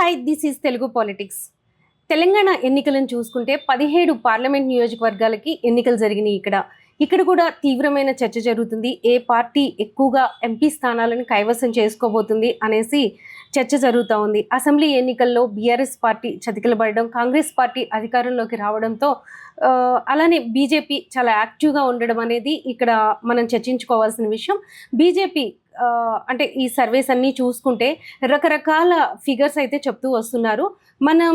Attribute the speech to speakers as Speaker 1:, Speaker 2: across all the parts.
Speaker 1: Hi, this is Telugu politics. Telangana ఎన్నికలను చూసుకుంటే 17 parliament నియోజకవర్గాలకి ఎన్నికలు జరిగినాయి. ఇక్కడ కూడా తీవ్రమైన చర్చ జరుగుతుంది. ఏ పార్టీ ఎక్కువగా ఎంపీ స్థానాలను కైవసం చేసుకోబోతుంది అనేసి చర్చ జరుగుతూ ఉంది. అసెంబ్లీ ఎన్నికల్లో బీఆర్ఎస్ పార్టీ చతికిలబడడం, కాంగ్రెస్ పార్టీ అధికారంలోకి రావడంతో అలానే బీజేపీ చాలా యాక్టివ్గా ఉండడం అనేది ఇక్కడ మనం చర్చించుకోవాల్సిన విషయం. బీజేపీ అంటే ఈ సర్వేస్ అన్నీ చూసుకుంటే రకరకాల ఫిగర్స్ అయితే చెప్తూ వస్తున్నారు. మనం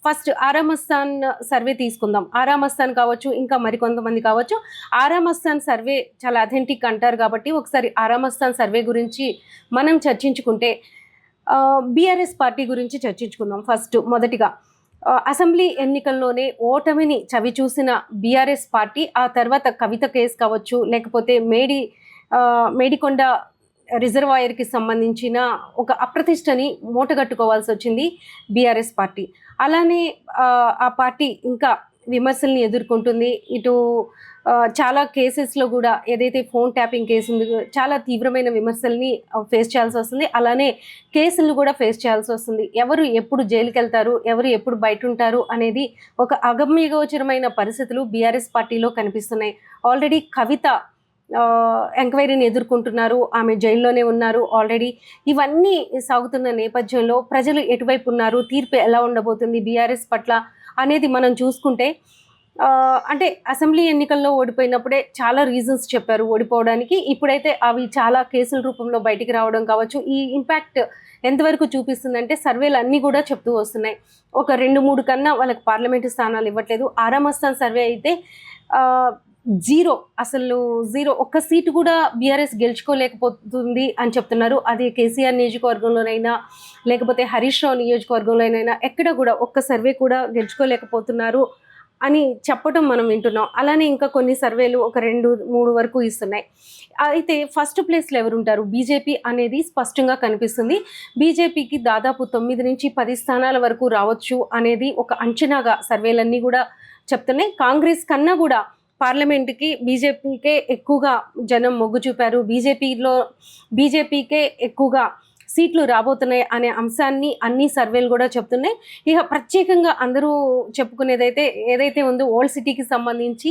Speaker 1: ఫస్ట్ ఆరామస్థాన్ సర్వే తీసుకుందాం. ఆరామస్థాన్ కావచ్చు, ఇంకా మరికొంతమంది కావచ్చు. ఆరామస్థాన్ సర్వే చాలా అథెంటిక్ అంటారు కాబట్టి ఒకసారి ఆరామస్థాన్ సర్వే గురించి మనం చర్చించుకుంటే బీఆర్ఎస్ పార్టీ గురించి చర్చించుకుందాం. ఫస్ట్ మొదటిగా అసెంబ్లీ ఎన్నికల్లోనే ఓటమిని చవి చూసిన బీఆర్ఎస్ పార్టీ ఆ తర్వాత కవిత కేసు కావచ్చు, లేకపోతే మేడికొండ రిజర్వాయర్కి సంబంధించిన ఒక అప్రతిష్టని మూటగట్టుకోవాల్సి వచ్చింది బీఆర్ఎస్ పార్టీ. అలానే ఆ పార్టీ ఇంకా విమర్శల్ని ఎదుర్కొంటుంది. ఇటు చాలా కేసెస్లో కూడా ఏదైతే ఫోన్ ట్యాపింగ్ కేసు ఉంది, చాలా తీవ్రమైన విమర్శల్ని ఫేస్ చేయాల్సి వస్తుంది. అలానే కేసులు కూడా ఫేస్ చేయాల్సి వస్తుంది. ఎవరు ఎప్పుడు జైలుకి వెళ్తారు, ఎవరు ఎప్పుడు బయట ఉంటారు అనేది ఒక అగమ్యగోచరమైన పరిస్థితులు బీఆర్ఎస్ పార్టీలో కనిపిస్తున్నాయి. ఆల్రెడీ కవిత ఎంక్వైరీని ఎదుర్కొంటున్నారు, ఆమె జైల్లోనే ఉన్నారు ఆల్రెడీ. ఇవన్నీ సాగుతున్న నేపథ్యంలో ప్రజలు ఎటువైపు ఉన్నారు, తీర్పు ఎలా ఉండబోతుంది బీఆర్ఎస్ పట్ల అనేది మనం చూసుకుంటే అంటే అసెంబ్లీ ఎన్నికల్లో ఓడిపోయినప్పుడే చాలా రీజన్స్ చెప్పారు ఓడిపోవడానికి. ఇప్పుడైతే అవి చాలా కేసుల రూపంలో బయటికి రావడం కావచ్చు. ఈ ఇంపాక్ట్ ఎంతవరకు చూపిస్తుందంటే సర్వేలు అన్నీ కూడా చెప్తూ వస్తున్నాయి. ఒక 2-3 కన్నా వాళ్ళకి పార్లమెంటు స్థానాలు ఇవ్వట్లేదు. ఆరామస్థాన్ సర్వే అయితే జీరో, ఒక్క సీటు కూడా బీఆర్ఎస్ గెలుచుకోలేకపోతుంది అని చెప్తున్నారు. అది కేసీఆర్ నియోజకవర్గంలోనైనా లేకపోతే హరీష్ రావు నియోజకవర్గంలోనైనా ఎక్కడ కూడా ఒక్క సర్వే కూడా గెలుచుకోలేకపోతున్నారు అని చెప్పడం మనం వింటున్నాం. అలానే ఇంకా కొన్ని సర్వేలు ఒక 2-3 వరకు ఇస్తున్నాయి. అయితే ఫస్ట్ ప్లేస్లో ఎవరుంటారు? బీజేపీ అనేది స్పష్టంగా కనిపిస్తుంది. బీజేపీకి దాదాపు 9 నుంచి 10 స్థానాల వరకు రావచ్చు అనేది ఒక అంచనాగా సర్వేలన్నీ కూడా చెప్తున్నాయి. కాంగ్రెస్ కన్నా కూడా పార్లమెంట్కి బీజేపీకే ఎక్కువగా జనం మొగ్గు చూపారు. బీజేపీకే ఎక్కువగా సీట్లు రాబోతున్నాయి అనే అంశాన్ని అన్ని సర్వేలు కూడా చెప్తున్నాయి. ఇక ప్రత్యేకంగా అందరూ చెప్పుకునేదైతే ఏదైతే ఉందో ఓల్డ్ సిటీకి సంబంధించి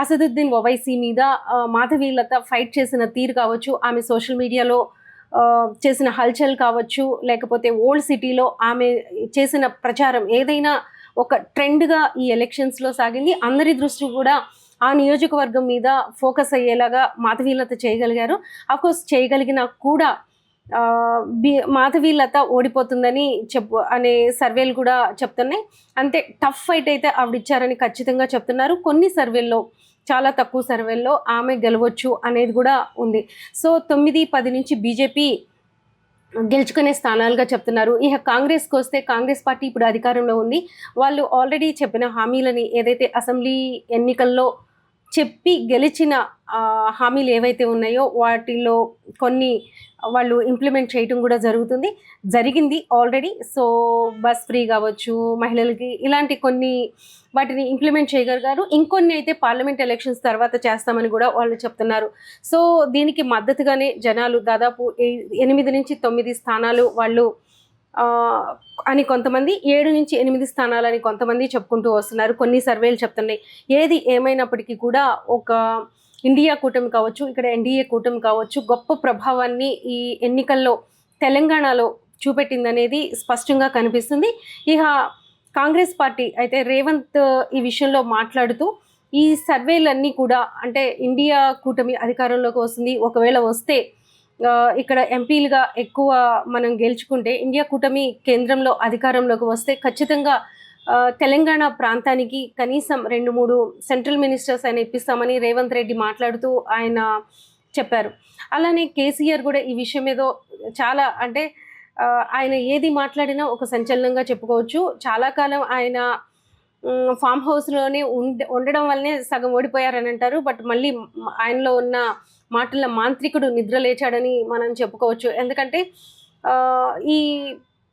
Speaker 1: అసదుద్దీన్ ఓవైసీ మీద మాధవీలత ఫైట్ చేసిన తీరు కావచ్చు, ఆమె సోషల్ మీడియాలో చేసిన హల్చల్ కావచ్చు, లేకపోతే ఓల్డ్ సిటీలో ఆమె చేసిన ప్రచారం ఏదైనా ఒక ట్రెండ్గా ఈ ఎలక్షన్స్లో సాగింది. అందరి దృష్టి కూడా ఆ నియోజకవర్గం మీద ఫోకస్ అయ్యేలాగా మాధవీలత చేయగలిగారు. అఫ్కోర్స్ చేయగలిగినా కూడా మాధవీలత ఓడిపోతుందని అనే సర్వేలు కూడా చెప్తున్నాయి. అంతే టఫ్ ఫైట్ అయితే ఆవిడిచ్చారని ఖచ్చితంగా చెప్తున్నారు. కొన్ని సర్వేల్లో, చాలా తక్కువ సర్వేల్లో ఆమె గెలవచ్చు అనేది కూడా ఉంది. సో 9-10 నుంచి బీజేపీ గెలుచుకునే స్థానాలుగా చెప్తున్నారు. ఇక కాంగ్రెస్కి వస్తే కాంగ్రెస్ పార్టీ ఇప్పుడు అధికారంలో ఉంది. వాళ్ళు ఆల్రెడీ చెప్పిన హామీలని ఏదైతే అసెంబ్లీ ఎన్నికల్లో చెప్పి గెలిచిన హామీలు ఏవైతే ఉన్నాయో వాటిలో కొన్ని వాళ్ళు ఇంప్లిమెంట్ చేయటం కూడా జరిగింది ఆల్రెడీ. సో బస్ ఫ్రీ కావచ్చు, మహిళలకి, ఇలాంటి కొన్ని వాటిని ఇంప్లిమెంట్ చేయగలిగారు. ఇంకొన్ని అయితే పార్లమెంట్ ఎలక్షన్స్ తర్వాత చేస్తామని కూడా వాళ్ళు చెప్తున్నారు. సో దీనికి మద్దతుగానే జనాలు దాదాపు 8 నుంచి 9 స్థానాలు వాళ్ళు అని కొంతమంది, 7 నుంచి 8 స్థానాలని కొంతమంది చెప్పుకుంటూ వస్తున్నారు. కొన్ని సర్వేలు చెప్తున్నాయి. ఏది ఏమైనప్పటికీ కూడా ఒక ఇండియా కూటమి కావచ్చు, ఇక్కడ ఎన్డీఏ కూటమి కావచ్చు, గొప్ప ప్రభావాన్ని ఈ ఎన్నికల్లో తెలంగాణలో చూపెట్టిందనేది స్పష్టంగా కనిపిస్తుంది. ఇక కాంగ్రెస్ పార్టీ అయితే రేవంత్ ఈ విషయంలో మాట్లాడుతూ ఈ సర్వేలన్నీ కూడా అంటే ఇండియా కూటమి అధికారంలోకి వస్తుంది, ఒకవేళ వస్తే ఇక్కడ ఎంపీలుగా ఎక్కువ మనం గెలుచుకుంటే ఇండియా కూటమి కేంద్రంలో అధికారంలోకి వస్తే ఖచ్చితంగా తెలంగాణ ప్రాంతానికి కనీసం 2-3 సెంట్రల్ మినిస్టర్స్ ఆయన ఇప్పిస్తామని రేవంత్ రెడ్డి మాట్లాడుతూ ఆయన చెప్పారు. అలానే కేసీఆర్ కూడా ఈ విషయం ఏదో చాలా అంటే ఆయన ఏది మాట్లాడినా ఒక సంచలనంగా చెప్పుకోవచ్చు. చాలా కాలం ఆయన ఫామ్ హౌస్లోనే ఉండడం వల్లనే సగం ఓడిపోయారని అంటారు. బట్ మళ్ళీ ఆయనలో ఉన్న మాటల మాంత్రికుడు నిద్ర లేచాడని మనం చెప్పుకోవచ్చు. ఎందుకంటే ఈ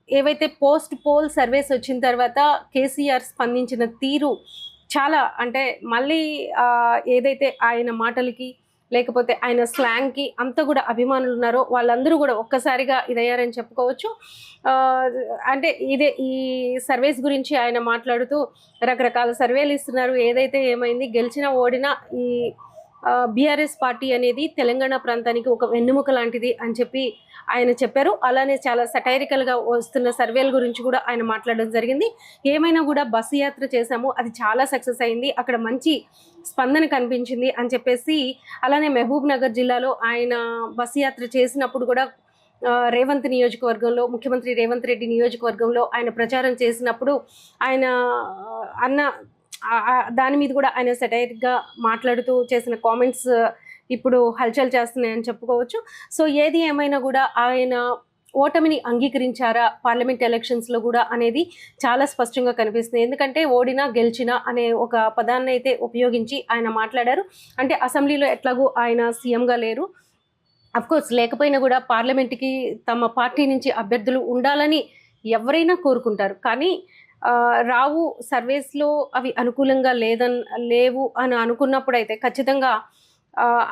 Speaker 1: ఏవైతే పోస్ట్ పోల్ సర్వేస్ వచ్చిన తర్వాత కేసీఆర్ స్పందించిన తీరు చాలా అంటే మళ్ళీ ఏదైతే ఆయన మాటలకి లేకపోతే ఆయన స్లాంగ్కి అంతా కూడా అభిమానులు ఉన్నారో వాళ్ళందరూ కూడా ఒక్కసారిగా ఇదయ్యారని చెప్పుకోవచ్చు. అంటే ఈ సర్వేస్ గురించి ఆయన మాట్లాడుతూ రకరకాల సర్వేలు ఇస్తున్నారు. ఏదైతే ఏమైంది, గెలిచినా ఓడినా ఈ బీఆర్ఎస్ పార్టీ అనేది తెలంగాణ ప్రాంతానికి ఒక వెన్నెముక లాంటిది అని చెప్పి ఆయన చెప్పారు. అలానే చాలా సటైరికల్గా వస్తున్న సర్వేల గురించి కూడా ఆయన మాట్లాడడం జరిగింది. ఏమైనా కూడా బస్సు యాత్ర చేశాము, అది చాలా సక్సెస్ అయింది, అక్కడ మంచి స్పందన కనిపించింది అని చెప్పేసి, అలానే మహబూబ్ నగర్ జిల్లాలో ఆయన బస్సు యాత్ర చేసినప్పుడు కూడా రేవంత్ నియోజకవర్గంలో, ముఖ్యమంత్రి రేవంత్ రెడ్డి నియోజకవర్గంలో ఆయన ప్రచారం చేసినప్పుడు ఆయన అన్న దాని మీద కూడా ఆయన సెటైర్గా మాట్లాడుతూ చేసిన కామెంట్స్ ఇప్పుడు హల్చల్ చేస్తున్నాయని చెప్పుకోవచ్చు. సో ఏది ఏమైనా కూడా ఆయన ఓటమిని అంగీకరించారా పార్లమెంట్ ఎలక్షన్స్లో కూడా అనేది చాలా స్పష్టంగా కనిపిస్తుంది. ఎందుకంటే ఓడినా గెలిచినా అనే ఒక పదాన్ని అయితే ఉపయోగించి ఆయన మాట్లాడారు. అంటే అసెంబ్లీలో ఎట్లాగూ ఆయన సీఎంగా లేరు, అఫ్కోర్స్ లేకపోయినా కూడా పార్లమెంట్కి తమ పార్టీ నుంచి అభ్యర్థులు ఉండాలని ఎవరైనా కోరుకుంటారు. కానీ రావు సర్వేస్లో అవి అనుకూలంగా లేవు అని అనుకున్నప్పుడు అయితే ఖచ్చితంగా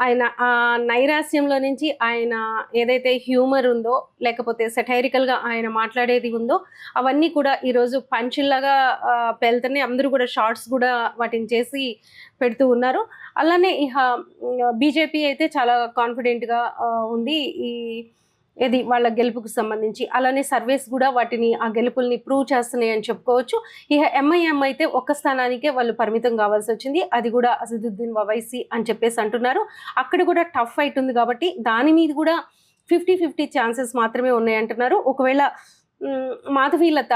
Speaker 1: ఆయన ఆ నైరాస్యంలో నుంచి ఆయన ఏదైతే హ్యూమర్ ఉందో, లేకపోతే సెటైరికల్గా ఆయన మాట్లాడేది ఉందో, అవన్నీ కూడా ఈరోజు పంచుల్లాగా పెళ్తూనే అందరూ కూడా షార్ట్స్ కూడా వాటిని చేసి పెడుతూ ఉన్నారు. అలానే బీజేపీ అయితే చాలా కాన్ఫిడెంట్గా ఉంది ఇది వాళ్ళ గెలుపుకు సంబంధించి. అలానే సర్వేస్ కూడా వాటిని ఆ గెలుపుల్ని ప్రూవ్ చేస్తున్నాయి అని చెప్పుకోవచ్చు. ఎంఐఎం అయితే ఒక్క స్థానానికే వాళ్ళు పరిమితం కావాల్సి వచ్చింది, అది కూడా అసదుద్దీన్ ఓవైసీ అని చెప్పేసి అంటున్నారు. అక్కడ కూడా టఫ్ ఫైట్ ఉంది కాబట్టి దాని మీద కూడా 50-50 ఛాన్సెస్ మాత్రమే ఉన్నాయి అంటున్నారు. ఒకవేళ మాధవీలత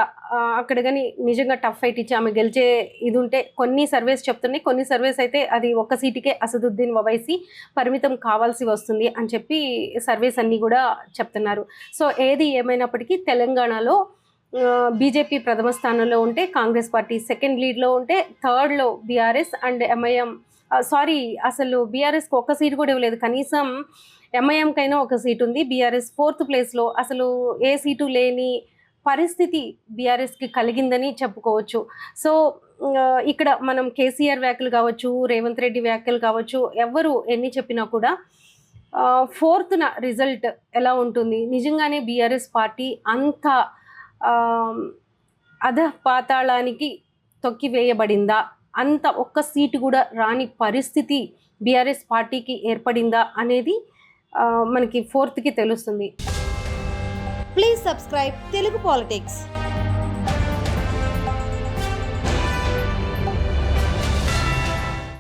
Speaker 1: అక్కడ కానీ నిజంగా టఫ్ ఫైట్ ఇచ్చి ఆమె గెలిచే ఇది ఉంటే, కొన్ని సర్వేస్ చెప్తున్నాయి, కొన్ని సర్వేస్ అయితే అది ఒక్క సీటుకే అసదుద్దీన్ ఓవైసీ పరిమితం కావాల్సి వస్తుంది అని చెప్పి సర్వేస్ అన్నీ కూడా చెప్తున్నారు. సో ఏది ఏమైనప్పటికీ తెలంగాణలో బీజేపీ ప్రథమ స్థానంలో ఉంటే, కాంగ్రెస్ పార్టీ సెకండ్ లీడ్లో ఉంటే, థర్డ్లో బీఆర్ఎస్ అండ్ ఎంఐఎం, అసలు బీఆర్ఎస్కి ఒక్క సీటు కూడా ఇవ్వలేదు, కనీసం ఎంఐఎంకైనా ఒక సీటు ఉంది. బీఆర్ఎస్ 4th ప్లేస్లో, అసలు ఏ సీటు లేని పరిస్థితి బీఆర్ఎస్కి కలిగిందని చెప్పుకోవచ్చు. సో ఇక్కడ మనం కేసీఆర్ వ్యాఖ్యలు కావచ్చు, రేవంత్ రెడ్డి వ్యాఖ్యలు కావచ్చు, ఎవరు ఎన్ని చెప్పినా కూడా 4th రిజల్ట్ ఎలా ఉంటుంది, నిజంగానే బీఆర్ఎస్ పార్టీ అంత అధపాతాళానికి తొక్కివేయబడిందా, అంత ఒక్క సీటు కూడా రాని పరిస్థితి బీఆర్ఎస్ పార్టీకి ఏర్పడిందా అనేది మనకి 4th తెలుస్తుంది.
Speaker 2: Please subscribe Telugu politics.